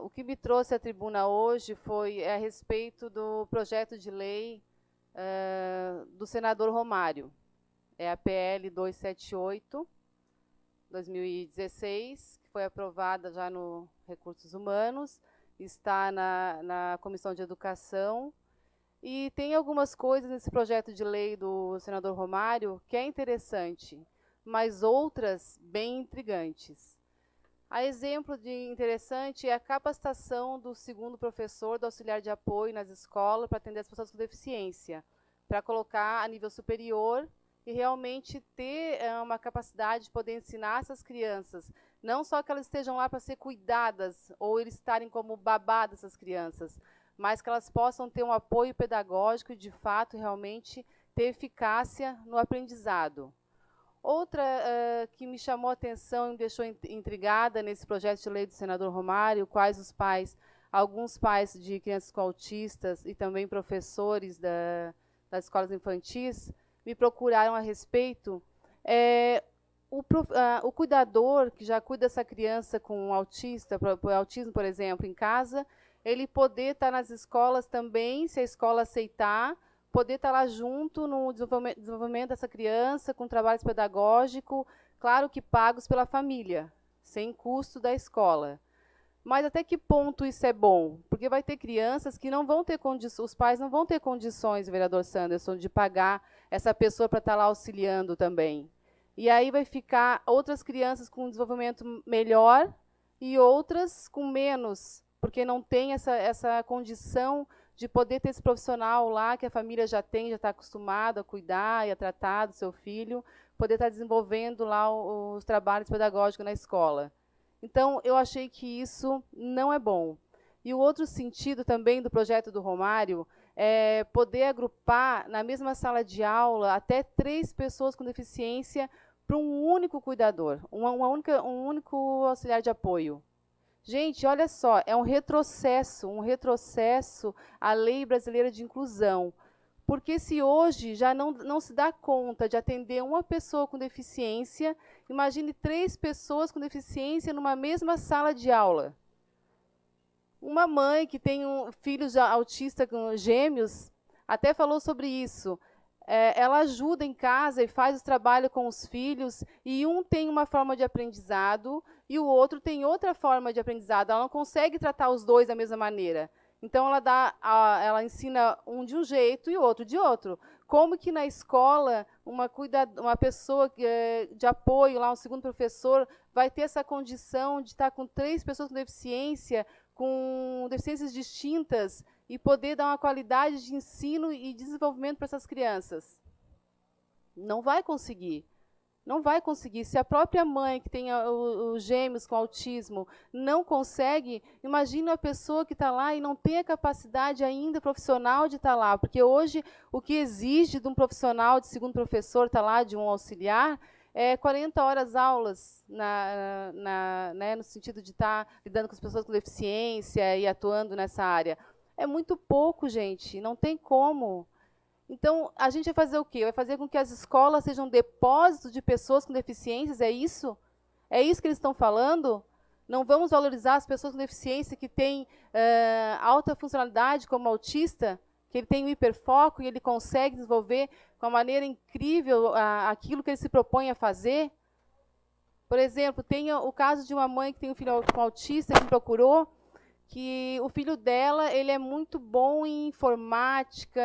O que me trouxe à tribuna hoje foi a respeito do projeto de lei do senador Romário. É a PL 278, 2016, que foi aprovada já no Recursos Humanos, está na Comissão de Educação, e tem algumas coisas nesse projeto de lei do senador Romário que é interessante, mas outras bem intrigantes. A exemplo de interessante é a capacitação do segundo professor, do auxiliar de apoio nas escolas para atender as pessoas com deficiência, para colocar a nível superior e realmente ter uma capacidade de poder ensinar essas crianças, não só que elas estejam lá para ser cuidadas ou eles estarem como babá dessas crianças, mas que elas possam ter um apoio pedagógico e, de fato, realmente ter eficácia no aprendizado. Outra que me chamou a atenção e me deixou intrigada nesse projeto de lei do senador Romário, quais os pais, alguns pais de crianças com autistas e também professores das escolas infantis, me procuraram a respeito, o cuidador que já cuida dessa criança com autismo, por exemplo, em casa, ele poder estar nas escolas também, se a escola aceitar, poder estar lá junto no desenvolvimento dessa criança, com trabalho pedagógico, claro que pagos pela família, sem custo da escola. Mas até que ponto isso é bom? Porque vai ter crianças que não vão ter condições, os pais não vão ter condições, vereador Sanderson, de pagar essa pessoa para estar lá auxiliando também. E aí vai ficar outras crianças com um desenvolvimento melhor e outras com menos, porque não tem essa condição de poder ter esse profissional lá que a família já tem, já está acostumado a cuidar e a tratar do seu filho, poder estar desenvolvendo lá os trabalhos pedagógicos na escola. Então, eu achei que isso não é bom. E o outro sentido também do projeto do Romário é poder agrupar na mesma sala de aula até 3 pessoas com deficiência para um único cuidador, um único auxiliar de apoio. Gente, olha só, é um retrocesso à lei brasileira de inclusão. Porque se hoje já não se dá conta de atender uma pessoa com deficiência, imagine 3 pessoas com deficiência numa mesma sala de aula. Uma mãe que tem filhos autistas gêmeos até falou sobre isso. Ela ajuda em casa e faz o trabalho com os filhos, e um tem uma forma de aprendizado e o outro tem outra forma de aprendizado. Ela não consegue tratar os dois da mesma maneira. Então, ela ensina um de um jeito e o outro de outro. Como que na escola uma pessoa de apoio, lá, um segundo professor, vai ter essa condição de estar com 3 pessoas com deficiências distintas e poder dar uma qualidade de ensino e desenvolvimento para essas crianças? Não vai conseguir. Não vai conseguir. Se a própria mãe que tem os gêmeos com autismo não consegue, imagina a pessoa que está lá e não tem a capacidade ainda profissional de estar lá. Porque hoje o que exige de um profissional, de segundo professor, estar lá, de um auxiliar, é 40 horas aulas, né, no sentido de estar lidando com as pessoas com deficiência e atuando nessa área. É muito pouco, gente, não tem como. Então, a gente vai fazer o quê? Vai fazer com que as escolas sejam depósitos de pessoas com deficiências, é isso? É isso que eles estão falando? Não vamos valorizar as pessoas com deficiência que têm alta funcionalidade, como autista, que ele tem um hiperfoco e ele consegue desenvolver com uma maneira incrível aquilo que ele se propõe a fazer? Por exemplo, tem o caso de uma mãe que tem um filho com autista que me procurou, que o filho dela ele é muito bom em informática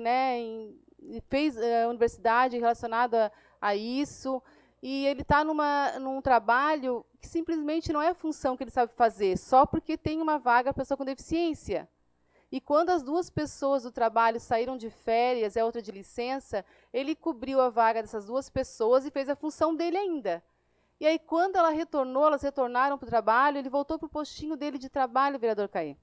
né, e fez universidade relacionada a isso, e ele está num trabalho que simplesmente não é a função que ele sabe fazer, só porque tem uma vaga para pessoa com deficiência. E quando as 2 pessoas do trabalho saíram de férias e a outra de licença, ele cobriu a vaga dessas 2 pessoas e fez a função dele ainda. E aí, quando elas retornaram para o trabalho, ele voltou para o postinho dele de trabalho, vereador Caê.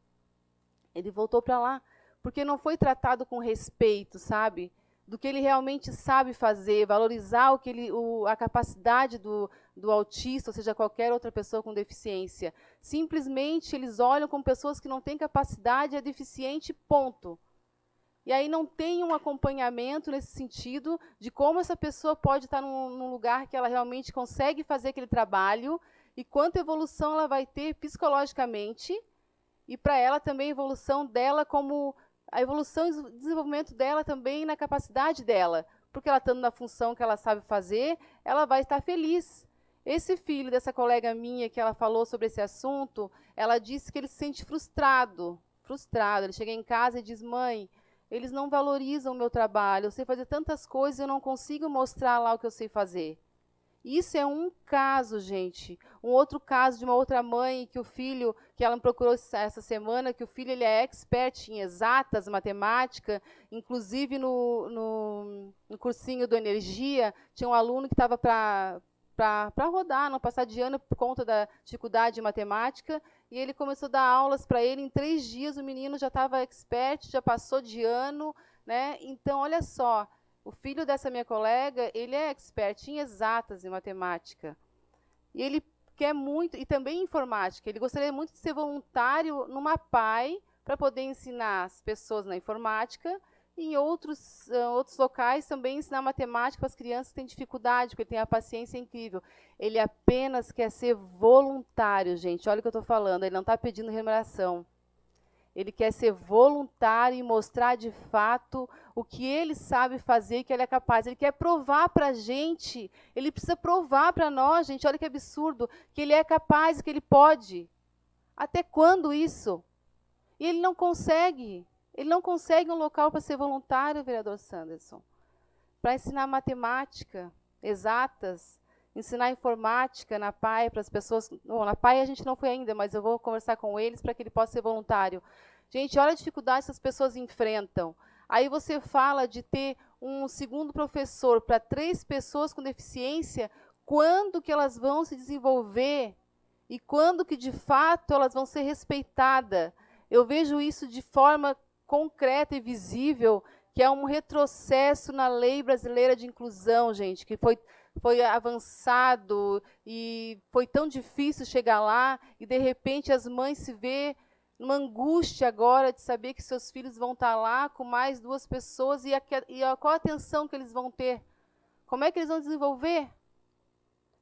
Ele voltou para lá, porque não foi tratado com respeito, sabe? Do que ele realmente sabe fazer, valorizar a capacidade do autista, ou seja, qualquer outra pessoa com deficiência. Simplesmente, eles olham como pessoas que não têm capacidade, é deficiente, ponto. E aí não tem um acompanhamento nesse sentido de como essa pessoa pode estar num lugar que ela realmente consegue fazer aquele trabalho e quanta evolução ela vai ter psicologicamente, e para ela também a evolução dela como a evolução e o desenvolvimento dela também na capacidade dela, porque ela estando na função que ela sabe fazer, ela vai estar feliz. Esse filho dessa colega minha que ela falou sobre esse assunto, ela disse que ele se sente frustrado. Ele chega em casa e diz: mãe, eles não valorizam o meu trabalho, eu sei fazer tantas coisas e eu não consigo mostrar lá o que eu sei fazer. Isso é um caso, gente. Um outro caso de uma outra mãe que o filho, que ela me procurou essa semana, que o filho ele é expert em exatas, matemática, inclusive no cursinho do Energia, tinha um aluno que estava para rodar, não passar de ano por conta da dificuldade de matemática, e ele começou a dar aulas para ele, em 3 dias o menino já estava expert, já passou de ano, né? Então, olha só, o filho dessa minha colega, ele é expert em exatas, em matemática, e ele quer muito, e também em informática, ele gostaria muito de ser voluntário numa PAI, para poder ensinar as pessoas na informática, e em outros locais também ensinar matemática para as crianças que têm dificuldade, porque ele tem a paciência incrível. Ele apenas quer ser voluntário, gente. Olha o que eu estou falando, ele não está pedindo remuneração. Ele quer ser voluntário e mostrar de fato o que ele sabe fazer e que ele é capaz. Ele quer provar para a gente, ele precisa provar para nós, gente, olha que absurdo, que ele é capaz, que ele pode. Até quando isso? E ele não consegue. Ele não consegue um local para ser voluntário, vereador Sanderson, para ensinar matemática, exatas, ensinar informática na PAI para as pessoas. Bom, na PAI a gente não foi ainda, mas eu vou conversar com eles para que ele possa ser voluntário. Gente, olha a dificuldade que as pessoas enfrentam. Aí você fala de ter um segundo professor para 3 pessoas com deficiência, quando que elas vão se desenvolver e quando que, de fato, elas vão ser respeitadas. Eu vejo isso de forma concreta e visível, que é um retrocesso na lei brasileira de inclusão, gente, que foi avançado e foi tão difícil chegar lá, e de repente as mães se vê numa angústia agora de saber que seus filhos vão estar lá com mais 2 pessoas, qual a atenção que eles vão ter? Como é que eles vão desenvolver?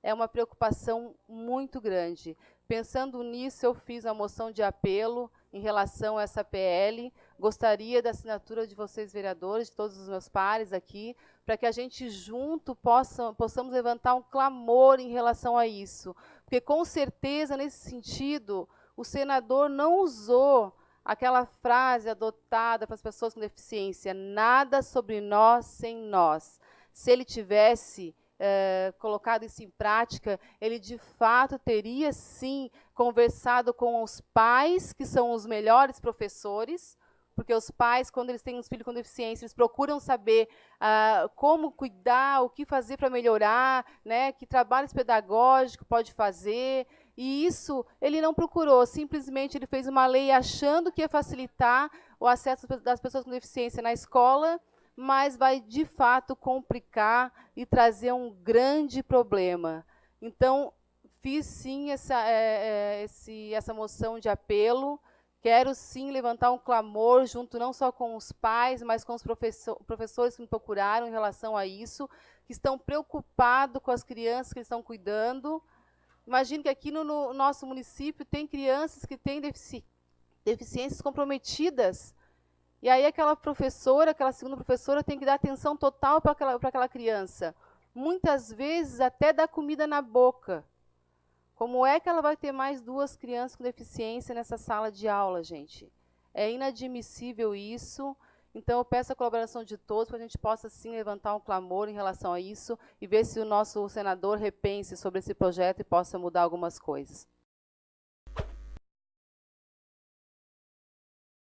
É uma preocupação muito grande. Pensando nisso, eu fiz a moção de apelo em relação a essa PL. Gostaria da assinatura de vocês, vereadores, de todos os meus pares aqui, para que a gente junto possamos levantar um clamor em relação a isso. Porque, com certeza, nesse sentido, o senador não usou aquela frase adotada para as pessoas com deficiência: nada sobre nós sem nós. Se ele tivesse colocado isso em prática, ele de fato teria sim conversado com os pais, que são os melhores professores, porque os pais, quando eles têm um filho com deficiência, eles procuram saber como cuidar, o que fazer para melhorar, né, que trabalhos pedagógicos pode fazer, e isso ele não procurou, simplesmente ele fez uma lei achando que ia facilitar o acesso das pessoas com deficiência na escola, mas vai, de fato, complicar e trazer um grande problema. Então, fiz, sim, essa moção de apelo. Quero, sim, levantar um clamor junto não só com os pais, mas com os professores que me procuraram em relação a isso, que estão preocupados com as crianças que estão cuidando. Imagino que aqui no nosso município tem crianças que têm deficiências comprometidas. E aí aquela professora, aquela segunda professora, tem que dar atenção total para aquela criança. Muitas vezes até dar comida na boca. Como é que ela vai ter mais 2 crianças com deficiência nessa sala de aula, gente? É inadmissível isso. Então, eu peço a colaboração de todos para a gente possa, sim, levantar um clamor em relação a isso e ver se o nosso senador repense sobre esse projeto e possa mudar algumas coisas.